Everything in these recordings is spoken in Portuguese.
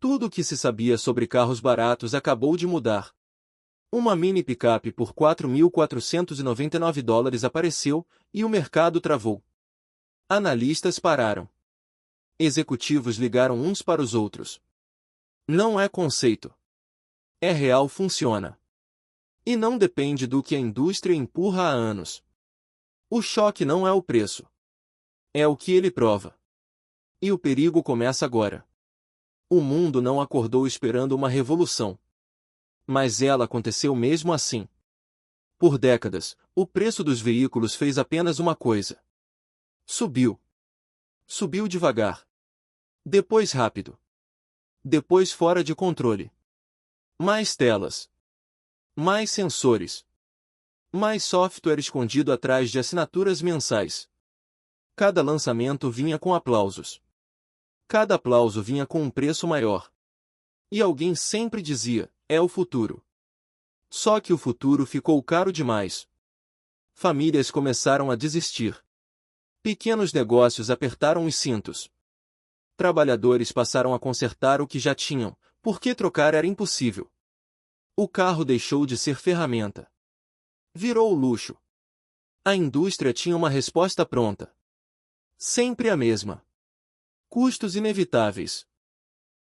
Tudo o que se sabia sobre carros baratos acabou de mudar. Uma mini picape por $4.499 apareceu, e o mercado travou. Analistas pararam. Executivos ligaram uns para os outros. Não é conceito. É real, funciona. E não depende do que a indústria empurra há anos. O choque não é o preço. É o que ele prova. E o perigo começa agora. O mundo não acordou esperando uma revolução. Mas ela aconteceu mesmo assim. Por décadas, o preço dos veículos fez apenas uma coisa. Subiu. Subiu devagar. Depois rápido. Depois fora de controle. Mais telas. Mais sensores. Mais software escondido atrás de assinaturas mensais. Cada lançamento vinha com aplausos. Cada aplauso vinha com um preço maior. E alguém sempre dizia, é o futuro. Só que o futuro ficou caro demais. Famílias começaram a desistir. Pequenos negócios apertaram os cintos. Trabalhadores passaram a consertar o que já tinham, porque trocar era impossível. O carro deixou de ser ferramenta. Virou luxo. A indústria tinha uma resposta pronta. Sempre a mesma. Custos inevitáveis.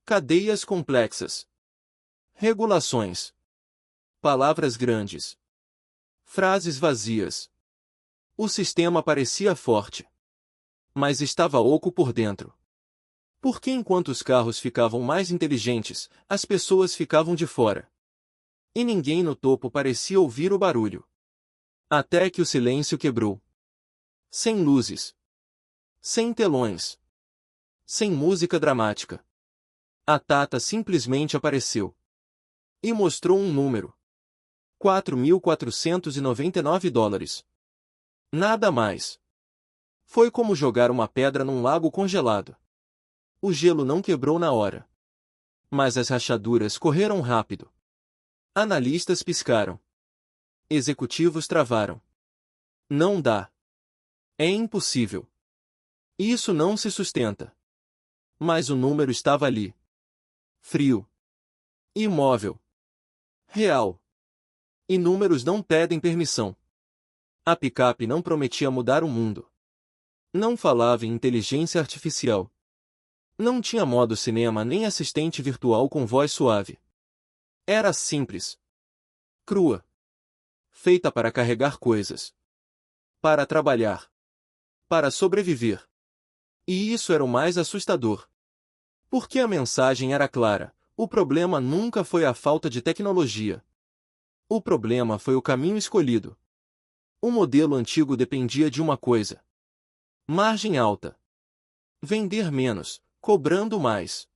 Cadeias complexas. Regulações. Palavras grandes. Frases vazias. O sistema parecia forte. Mas estava oco por dentro. Porque enquanto os carros ficavam mais inteligentes, as pessoas ficavam de fora. E ninguém no topo parecia ouvir o barulho. Até que o silêncio quebrou. Sem luzes. Sem telões. Sem música dramática. A Tata simplesmente apareceu. E mostrou um número. $4.499. Nada mais. Foi como jogar uma pedra num lago congelado. O gelo não quebrou na hora. Mas as rachaduras correram rápido. Analistas piscaram. Executivos travaram. Não dá. É impossível. Isso não se sustenta. Mas o número estava ali. Frio. Imóvel. Real. E números não pedem permissão. A picape não prometia mudar o mundo. Não falava em inteligência artificial. Não tinha modo cinema nem assistente virtual com voz suave. Era simples. Crua. Feita para carregar coisas. Para trabalhar. Para sobreviver. E isso era o mais assustador. Porque a mensagem era clara: o problema nunca foi a falta de tecnologia. O problema foi o caminho escolhido. O modelo antigo dependia de uma coisa: margem alta. Vender menos, cobrando mais.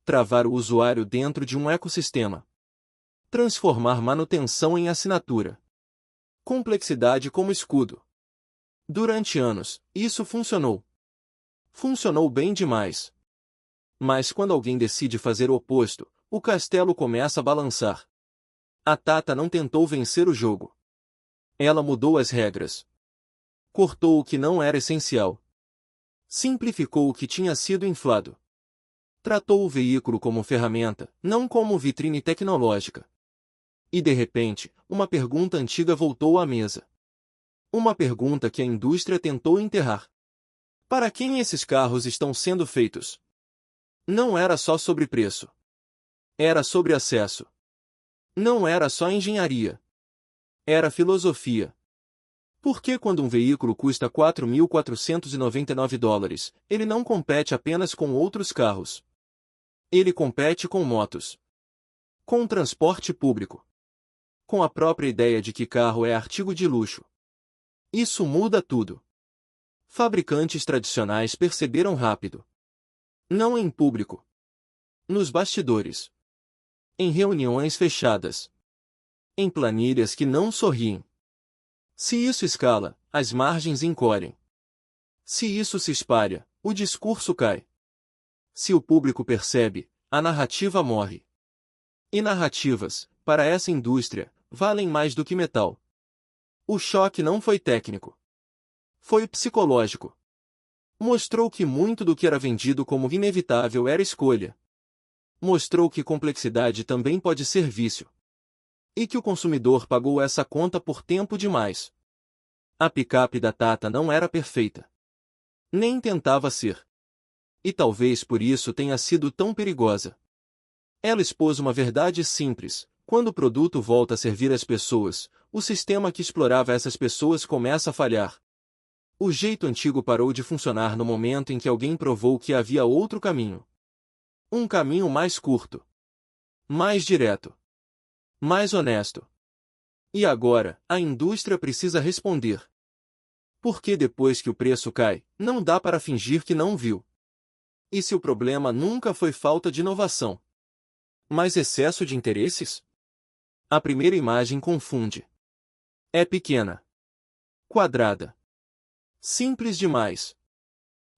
Travar o usuário dentro de um ecossistema. Transformar manutenção em assinatura. Complexidade como escudo. Durante anos, isso funcionou. Funcionou bem demais. Mas quando alguém decide fazer o oposto, o castelo começa a balançar. A Tata não tentou vencer o jogo. Ela mudou as regras. Cortou o que não era essencial. Simplificou o que tinha sido inflado. Tratou o veículo como ferramenta, não como vitrine tecnológica. E de repente, uma pergunta antiga voltou à mesa. Uma pergunta que a indústria tentou enterrar. Para quem esses carros estão sendo feitos? Não era só sobre preço. Era sobre acesso. Não era só engenharia. Era filosofia. Por que quando um veículo custa $4.499, ele não compete apenas com outros carros? Ele compete com motos. Com o transporte público. Com a própria ideia de que carro é artigo de luxo. Isso muda tudo. Fabricantes tradicionais perceberam rápido. Não em público. Nos bastidores. Em reuniões fechadas. Em planilhas que não sorriem. Se isso escala, as margens encolhem. Se isso se espalha, o discurso cai. Se o público percebe, a narrativa morre. E narrativas, para essa indústria, valem mais do que metal. O choque não foi técnico. Foi psicológico. Mostrou que muito do que era vendido como inevitável era escolha. Mostrou que complexidade também pode ser vício. E que o consumidor pagou essa conta por tempo demais. A picape da Tata não era perfeita. Nem tentava ser. E talvez por isso tenha sido tão perigosa. Ela expôs uma verdade simples: quando o produto volta a servir as pessoas, o sistema que explorava essas pessoas começa a falhar. O jeito antigo parou de funcionar no momento em que alguém provou que havia outro caminho. Um caminho mais curto. Mais direto. Mais honesto. E agora, a indústria precisa responder. Porque depois que o preço cai, não dá para fingir que não viu. E se o problema nunca foi falta de inovação, mas excesso de interesses? A primeira imagem confunde. É pequena. Quadrada. Simples demais.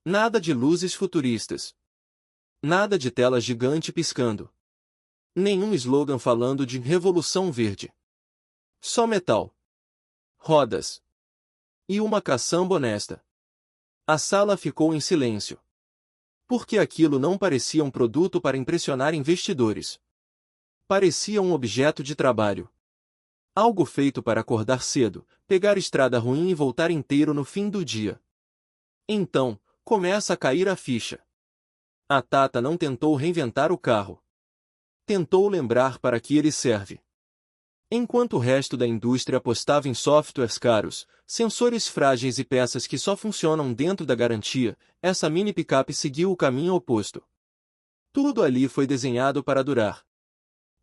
Nada de luzes futuristas. Nada de tela gigante piscando. Nenhum slogan falando de revolução verde. Só metal. Rodas. E uma caçamba honesta. A sala ficou em silêncio. Porque aquilo não parecia um produto para impressionar investidores. Parecia um objeto de trabalho. Algo feito para acordar cedo, pegar estrada ruim e voltar inteiro no fim do dia. Então, começa a cair a ficha. A Tata não tentou reinventar o carro. Tentou lembrar para que ele serve. Enquanto o resto da indústria apostava em softwares caros, sensores frágeis e peças que só funcionam dentro da garantia, essa mini picape seguiu o caminho oposto. Tudo ali foi desenhado para durar.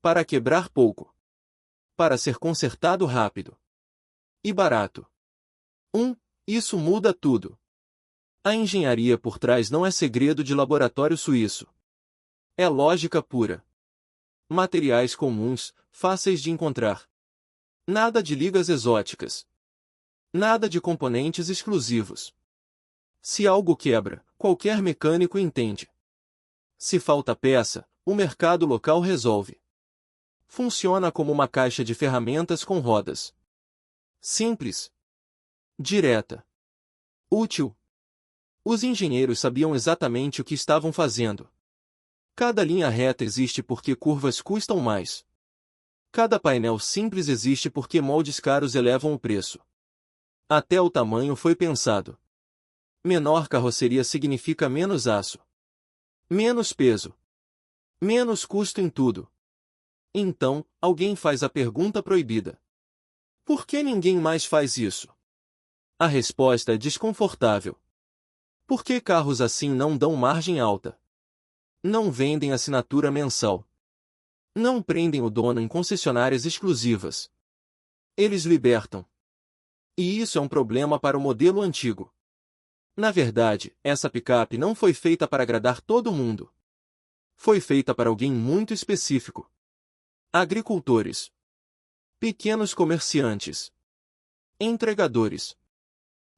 Para quebrar pouco. Para ser consertado rápido. E barato. Isso muda tudo. A engenharia por trás não é segredo de laboratório suíço. É lógica pura. Materiais comuns, fáceis de encontrar. Nada de ligas exóticas. Nada de componentes exclusivos. Se algo quebra, qualquer mecânico entende. Se falta peça, o mercado local resolve. Funciona como uma caixa de ferramentas com rodas. Simples. Direta. Útil. Os engenheiros sabiam exatamente o que estavam fazendo. Cada linha reta existe porque curvas custam mais. Cada painel simples existe porque moldes caros elevam o preço. Até o tamanho foi pensado. Menor carroceria significa menos aço. Menos peso. Menos custo em tudo. Então, alguém faz a pergunta proibida. Por que ninguém mais faz isso? A resposta é desconfortável. Por que carros assim não dão margem alta? Não vendem assinatura mensal. Não prendem o dono em concessionárias exclusivas. Eles libertam. E isso é um problema para o modelo antigo. Na verdade, essa picape não foi feita para agradar todo mundo. Foi feita para alguém muito específico. Agricultores. Pequenos comerciantes. Entregadores.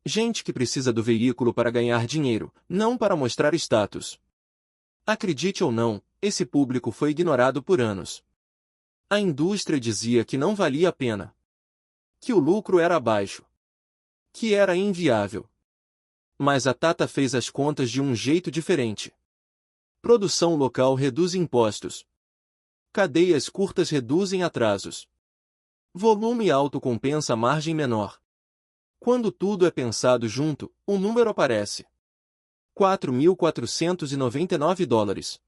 Gente que precisa do veículo para ganhar dinheiro, não para mostrar status. Acredite ou não, esse público foi ignorado por anos. A indústria dizia que não valia a pena. Que o lucro era baixo. Que era inviável. Mas a Tata fez as contas de um jeito diferente. Produção local reduz impostos. Cadeias curtas reduzem atrasos. Volume alto compensa margem menor. Quando tudo é pensado junto, o número aparece. $4.499.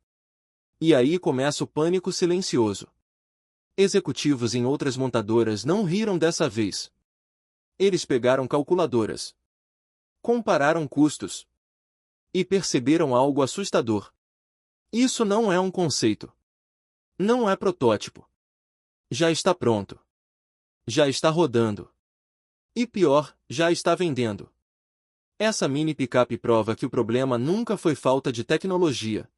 E aí começa o pânico silencioso. Executivos em outras montadoras não riram dessa vez. Eles pegaram calculadoras. Compararam custos. E perceberam algo assustador. Isso não é um conceito. Não é protótipo. Já está pronto. Já está rodando. E pior, já está vendendo. Essa mini picape prova que o problema nunca foi falta de tecnologia.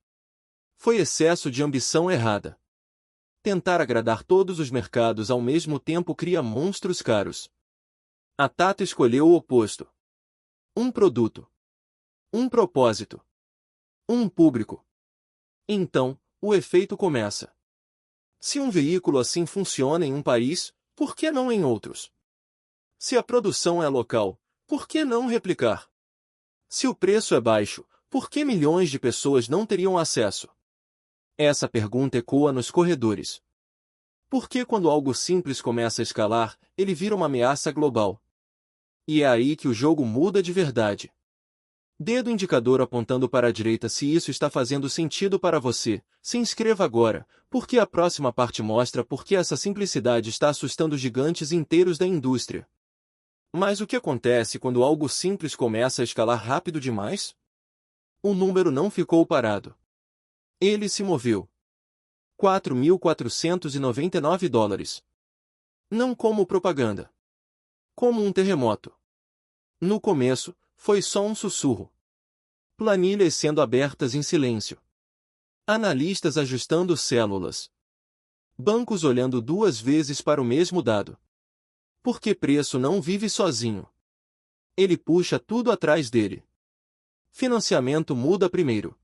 Foi excesso de ambição errada. Tentar agradar todos os mercados ao mesmo tempo cria monstros caros. A Tata escolheu o oposto. Um produto. Um propósito. Um público. Então, o efeito começa. Se um veículo assim funciona em um país, por que não em outros? Se a produção é local, por que não replicar? Se o preço é baixo, por que milhões de pessoas não teriam acesso? Essa pergunta ecoa nos corredores. Por que quando algo simples começa a escalar, ele vira uma ameaça global? E é aí que o jogo muda de verdade. Dedo indicador apontando para a direita se isso está fazendo sentido para você. Se inscreva agora, porque a próxima parte mostra por que essa simplicidade está assustando gigantes inteiros da indústria. Mas o que acontece quando algo simples começa a escalar rápido demais? O número não ficou parado. Ele se moveu. $4.499. Não como propaganda. Como um terremoto. No começo, foi só um sussurro. Planilhas sendo abertas em silêncio. Analistas ajustando células. Bancos olhando duas vezes para o mesmo dado. Porque preço não vive sozinho. Ele puxa tudo atrás dele. Financiamento muda primeiro.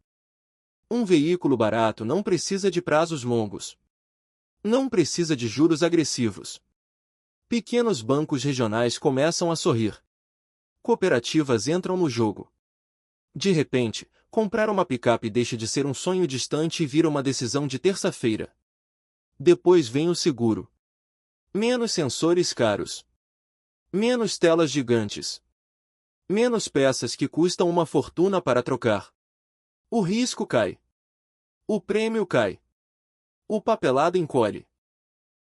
Um veículo barato não precisa de prazos longos. Não precisa de juros agressivos. Pequenos bancos regionais começam a sorrir. Cooperativas entram no jogo. De repente, comprar uma picape deixa de ser um sonho distante e vira uma decisão de terça-feira. Depois vem o seguro. Menos sensores caros. Menos telas gigantes. Menos peças que custam uma fortuna para trocar. O risco cai. O prêmio cai. O papelado encolhe.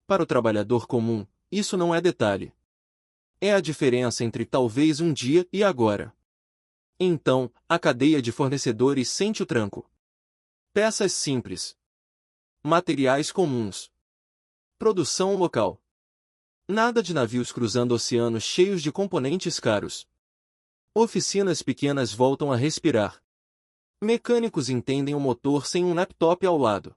Para o trabalhador comum, isso não é detalhe. É a diferença entre talvez um dia e agora. Então, a cadeia de fornecedores sente o tranco. Peças simples. Materiais comuns. Produção local. Nada de navios cruzando oceanos cheios de componentes caros. Oficinas pequenas voltam a respirar. Mecânicos entendem o motor sem um laptop ao lado.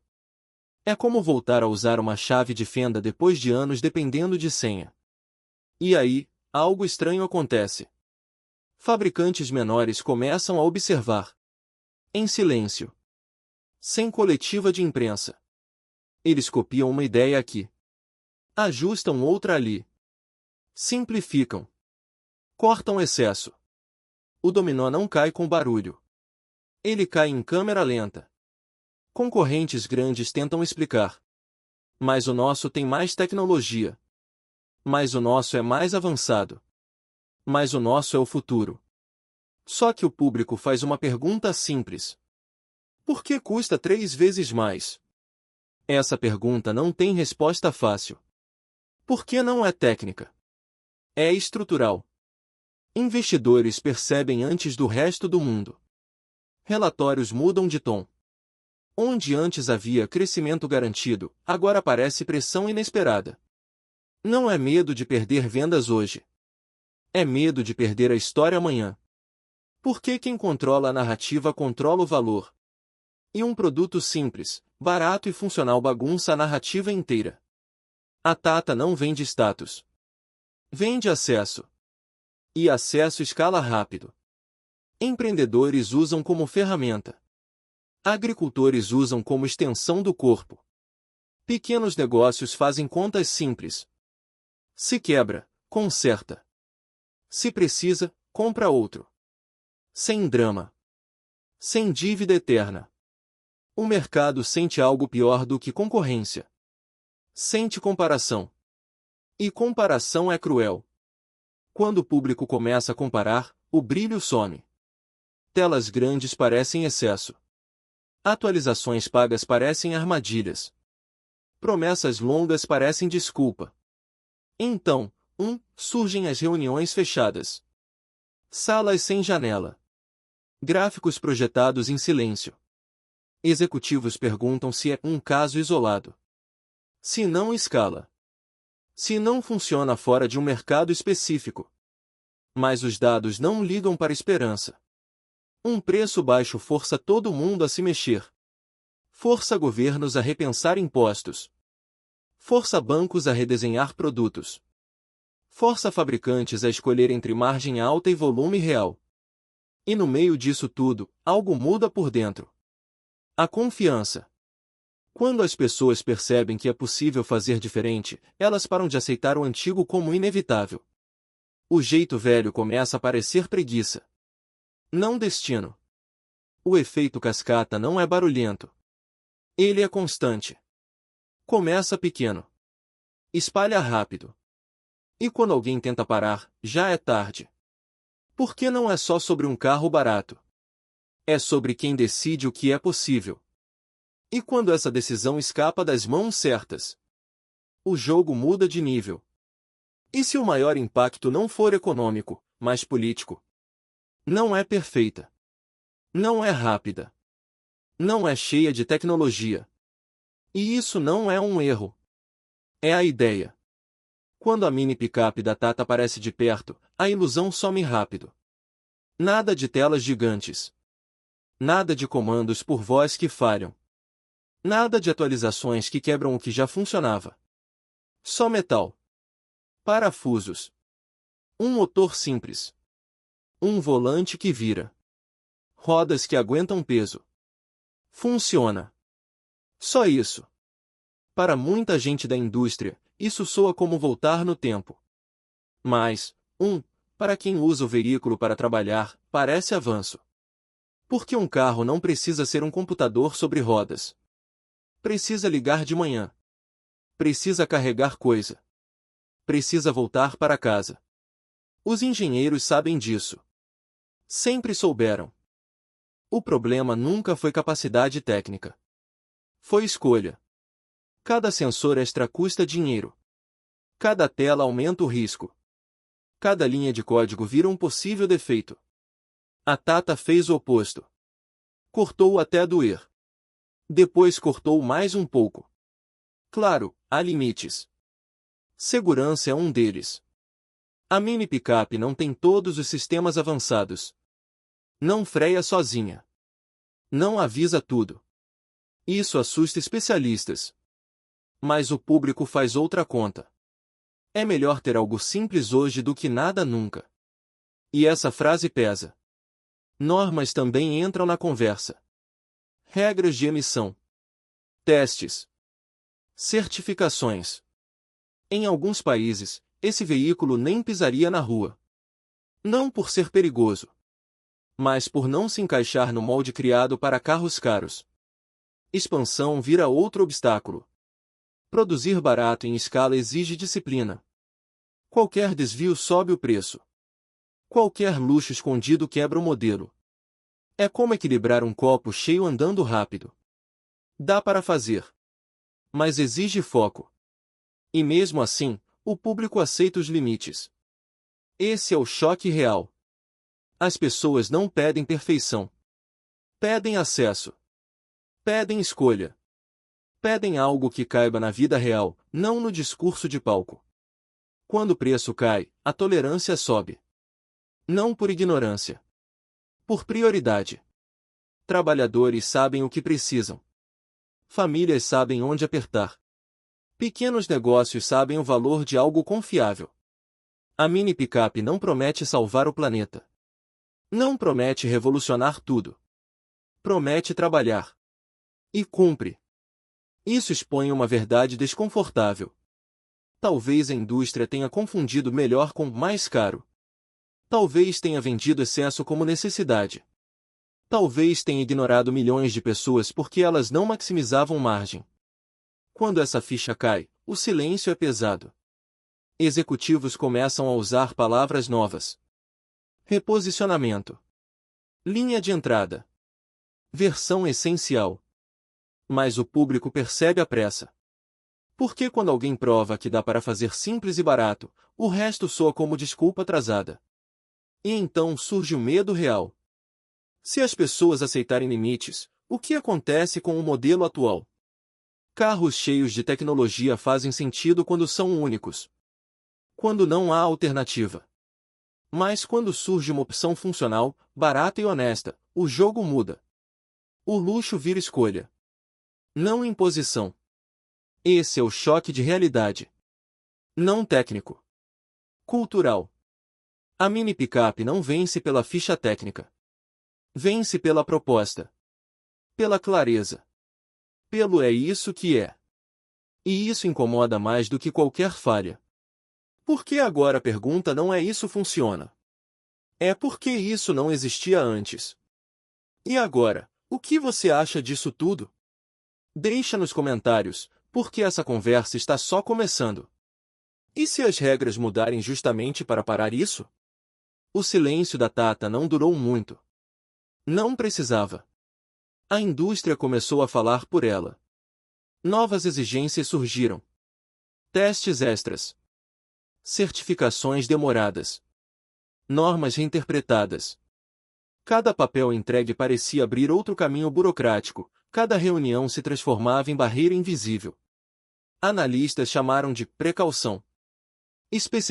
É como voltar a usar uma chave de fenda depois de anos dependendo de senha. E aí, algo estranho acontece. Fabricantes menores começam a observar. Em silêncio. Sem coletiva de imprensa. Eles copiam uma ideia aqui. Ajustam outra ali. Simplificam. Cortam excesso. O dominó não cai com barulho. Ele cai em câmera lenta. Concorrentes grandes tentam explicar. Mas o nosso tem mais tecnologia. Mas o nosso é mais avançado. Mas o nosso é o futuro. Só que o público faz uma pergunta simples. Por que custa 3 vezes mais? Essa pergunta não tem resposta fácil. Por que não é técnica? É estrutural. Investidores percebem antes do resto do mundo. Relatórios mudam de tom. Onde antes havia crescimento garantido, agora aparece pressão inesperada. Não é medo de perder vendas hoje. É medo de perder a história amanhã. Porque quem controla a narrativa controla o valor. E um produto simples, barato e funcional bagunça a narrativa inteira. A Tata não vende status. Vende acesso. E acesso escala rápido. Empreendedores usam como ferramenta. Agricultores usam como extensão do corpo. Pequenos negócios fazem contas simples. Se quebra, conserta. Se precisa, compra outro. Sem drama. Sem dívida eterna. O mercado sente algo pior do que concorrência. Sente comparação. E comparação é cruel. Quando o público começa a comparar, o brilho some. Telas grandes parecem excesso. Atualizações pagas parecem armadilhas. Promessas longas parecem desculpa. Então, surgem as reuniões fechadas. Salas sem janela. Gráficos projetados em silêncio. Executivos perguntam se é um caso isolado. Se não escala. Se não funciona fora de um mercado específico. Mas os dados não ligam para esperança. Um preço baixo força todo mundo a se mexer. Força governos a repensar impostos. Força bancos a redesenhar produtos. Força fabricantes a escolher entre margem alta e volume real. E no meio disso tudo, algo muda por dentro. A confiança. Quando as pessoas percebem que é possível fazer diferente, elas param de aceitar o antigo como inevitável. O jeito velho começa a parecer preguiça. Não destino. O efeito cascata não é barulhento. Ele é constante. Começa pequeno. Espalha rápido. E quando alguém tenta parar, já é tarde. Porque não é só sobre um carro barato. É sobre quem decide o que é possível. E quando essa decisão escapa das mãos certas, o jogo muda de nível. E se o maior impacto não for econômico, mas político? Não é perfeita. Não é rápida. Não é cheia de tecnologia. E isso não é um erro. É a ideia. Quando a mini picape da Tata aparece de perto, a ilusão some rápido. Nada de telas gigantes. Nada de comandos por voz que falham. Nada de atualizações que quebram o que já funcionava. Só metal. Parafusos. Um motor simples. Um volante que vira. Rodas que aguentam peso. Funciona. Só isso. Para muita gente da indústria, isso soa como voltar no tempo. Mas, para quem usa o veículo para trabalhar, parece avanço. Porque um carro não precisa ser um computador sobre rodas. Precisa ligar de manhã. Precisa carregar coisa. Precisa voltar para casa. Os engenheiros sabem disso. Sempre souberam. O problema nunca foi capacidade técnica. Foi escolha. Cada sensor extra custa dinheiro. Cada tela aumenta o risco. Cada linha de código vira um possível defeito. A Tata fez o oposto. Cortou até doer. Depois cortou mais um pouco. Claro, há limites. Segurança é um deles. A mini picape não tem todos os sistemas avançados. Não freia sozinha. Não avisa tudo. Isso assusta especialistas. Mas o público faz outra conta. É melhor ter algo simples hoje do que nada nunca. E essa frase pesa. Normas também entram na conversa. Regras de emissão. Testes. Certificações. Em alguns países, esse veículo nem pisaria na rua. Não por ser perigoso, mas por não se encaixar no molde criado para carros caros. Expansão vira outro obstáculo. Produzir barato em escala exige disciplina. Qualquer desvio sobe o preço. Qualquer luxo escondido quebra o modelo. É como equilibrar um copo cheio andando rápido. Dá para fazer. Mas exige foco. E mesmo assim, o público aceita os limites. Esse é o choque real. As pessoas não pedem perfeição. Pedem acesso. Pedem escolha. Pedem algo que caiba na vida real, não no discurso de palco. Quando o preço cai, a tolerância sobe. Não por ignorância. Por prioridade. Trabalhadores sabem o que precisam. Famílias sabem onde apertar. Pequenos negócios sabem o valor de algo confiável. A mini picape não promete salvar o planeta. Não promete revolucionar tudo. Promete trabalhar. E cumpre. Isso expõe uma verdade desconfortável. Talvez a indústria tenha confundido melhor com mais caro. Talvez tenha vendido excesso como necessidade. Talvez tenha ignorado milhões de pessoas porque elas não maximizavam margem. Quando essa ficha cai, o silêncio é pesado. Executivos começam a usar palavras novas. Reposicionamento. Linha de entrada. Versão essencial. Mas o público percebe a pressa. Porque quando alguém prova que dá para fazer simples e barato, o resto soa como desculpa atrasada. E então surge o medo real. Se as pessoas aceitarem limites, o que acontece com o modelo atual? Carros cheios de tecnologia fazem sentido quando são únicos. Quando não há alternativa. Mas quando surge uma opção funcional, barata e honesta, o jogo muda. O luxo vira escolha. Não imposição. Esse é o choque de realidade. Não técnico. Cultural. A mini picape não vence pela ficha técnica. Vence pela proposta. Pela clareza. Pelo é isso que é. E isso incomoda mais do que qualquer falha. Por que agora a pergunta não é isso funciona? É porque isso não existia antes. E agora, o que você acha disso tudo? Deixa nos comentários, porque essa conversa está só começando. E se as regras mudarem justamente para parar isso? O silêncio da Tata não durou muito. Não precisava. A indústria começou a falar por ela. Novas exigências surgiram. Testes extras. Certificações demoradas. Normas reinterpretadas. Cada papel entregue parecia abrir outro caminho burocrático, cada reunião se transformava em barreira invisível. Analistas chamaram de precaução. Especialistas